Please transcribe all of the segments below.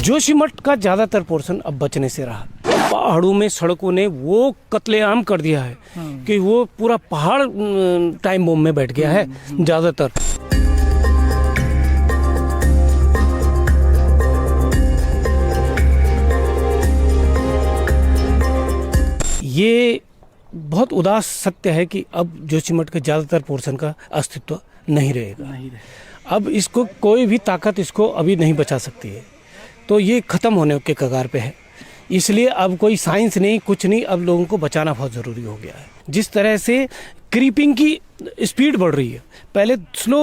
जोशीमठ का ज़्यादातर पोर्शन अब बचने से रहा। पहाड़ों में सड़कों ने वो कत्लेआम कर दिया है कि वो पूरा पहाड़ टाइम बम में बैठ गया है ज़्यादातर। ये बहुत उदास सत्य है कि अब जोशीमठ के ज़्यादातर पोर्शन का अस्तित्व नहीं रहेगा। अब इसको कोई भी ताकत इसको अभी नहीं बचा सकती है, तो ये ख़त्म होने के कगार पे है। इसलिए अब कोई साइंस नहीं, कुछ नहीं, अब लोगों को बचाना बहुत ज़रूरी हो गया है। जिस तरह से क्रीपिंग की स्पीड बढ़ रही है, पहले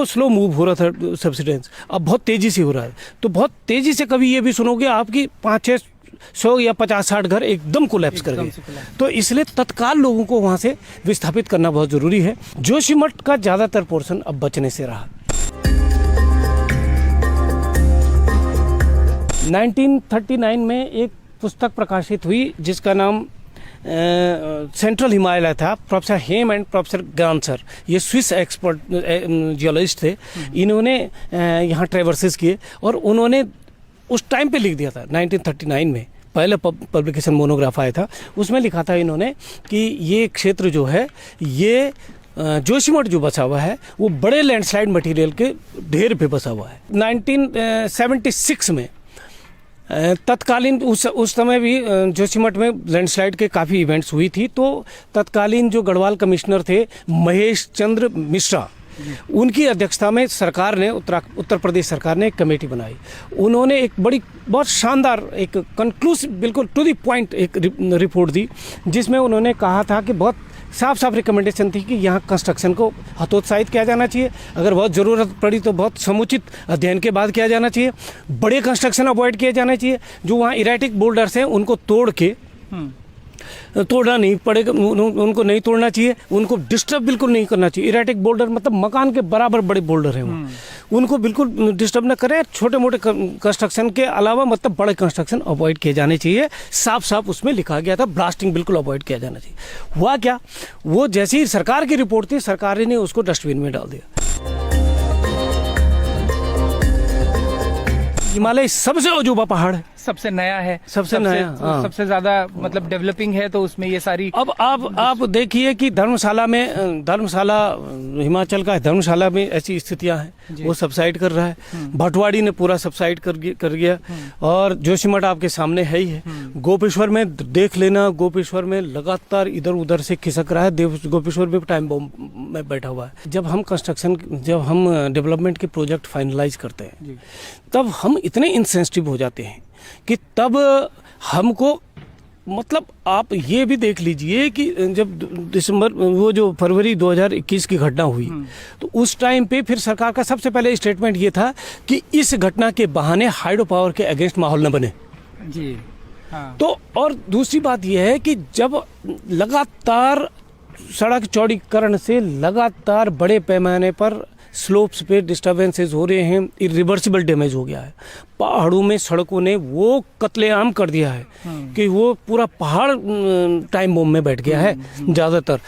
स्लो मूव हो रहा था सब्सिडेंस, अब बहुत तेज़ी से हो रहा है। तो बहुत तेज़ी से कभी ये भी सुनोगे आपकी 500-600 या 50-60 घर एकदम कोलैप्स कर गए। तो इसलिए तत्काल लोगों को वहाँ से विस्थापित करना बहुत ज़रूरी है। जोशीमठ का ज़्यादातर पोर्शन अब बचने से रहा। 1939 में एक पुस्तक प्रकाशित हुई जिसका नाम सेंट्रल हिमालय था। प्रोफेसर हेम एंड प्रोफेसर गांसर, ये स्विस एक्सपर्ट जियोलॉजिस्ट थे। इन्होंने यहाँ ट्रेवर्सेस किए और उन्होंने उस टाइम पे लिख दिया था 1939 में, पहले पब्लिकेशन मोनोग्राफ आया था, उसमें लिखा था इन्होंने कि ये क्षेत्र जो है, ये जोशीमठ जो बसा हुआ है वो बड़े लैंडस्लाइड मटेरियल के ढेर पे बसा हुआ है। 1976 में तत्कालीन उस समय भी जोशीमठ में लैंडस्लाइड के काफ़ी इवेंट्स हुई थी। तो तत्कालीन जो गढ़वाल कमिश्नर थे महेश चंद्र मिश्रा, उनकी अध्यक्षता में सरकार ने उत्तर प्रदेश सरकार ने एक कमेटी बनाई। उन्होंने एक बहुत शानदार एक कंक्लूसिव, बिल्कुल टू द पॉइंट एक रिपोर्ट दी, जिसमें उन्होंने कहा था कि बहुत साफ रिकमेंडेशन थी कि यहाँ कंस्ट्रक्शन को हतोत्साहित किया जाना चाहिए। अगर बहुत ज़रूरत पड़ी तो बहुत समुचित अध्ययन के बाद किया जाना चाहिए। बड़े कंस्ट्रक्शन अवॉइड किए जाने चाहिए। जो वहाँ इरेटिक बोल्डर्स हैं उनको तोड़ के तोड़ना नहीं पड़ेगा, उनको नहीं तोड़ना चाहिए, उनको डिस्टर्ब बिल्कुल नहीं करना चाहिए। इरेटिक बोल्डर मतलब मकान के बराबर बड़े बोल्डर हैं वो, उनको बिल्कुल डिस्टर्ब ना करें। छोटे मोटे कंस्ट्रक्शन के अलावा मतलब बड़े कंस्ट्रक्शन अवॉइड किए जाने चाहिए। साफ उसमें लिखा गया था ब्लास्टिंग बिल्कुल अवॉइड किया जाना चाहिए। हुआ क्या, वो जैसी ही सरकार की रिपोर्ट थी, सरकार ने उसको डस्टबिन में डाल दिया। हिमालय सबसे अजूबा पहाड़ है, सबसे नया है, सबसे नया, सबसे ज्यादा मतलब डेवलपिंग है, तो उसमें ये सारी। अब आप देखिए कि धर्मशाला हिमाचल का धर्मशाला में ऐसी स्थितियां हैं, वो सबसाइड कर रहा है। भटवाड़ी ने पूरा सबसाइड कर गया और जोशीमठ आपके सामने है ही है। गोपेश्वर में देख लेना, गोपेश्वर में लगातार इधर उधर से खिसक रहा है। गोपेश्वर भी टाइम बम में बैठा हुआ है। जब हम डेवलपमेंट के प्रोजेक्ट फाइनलाइज करते हैं, तब हम इतने इंसेंसिटिव हो जाते हैं कि तब हमको मतलब आप ये भी देख लीजिए कि जब वो जो फरवरी 2021 की घटना हुई, तो उस टाइम पे फिर सरकार का सबसे पहले स्टेटमेंट ये था कि इस घटना के बहाने हाइड्रो पावर के अगेंस्ट माहौल न बने जी। हाँ। तो और दूसरी बात यह है कि जब लगातार सड़क चौड़ीकरण से लगातार बड़े पैमाने पर स्लोप्स पे डिस्टर्बेंसेस हो रहे हैं, इरिवर्सिबल डैमेज हो गया है। पहाड़ों में सड़कों ने वो कत्लेआम कर दिया है कि वो पूरा पहाड़ टाइम बम में बैठ गया है ज़्यादातर।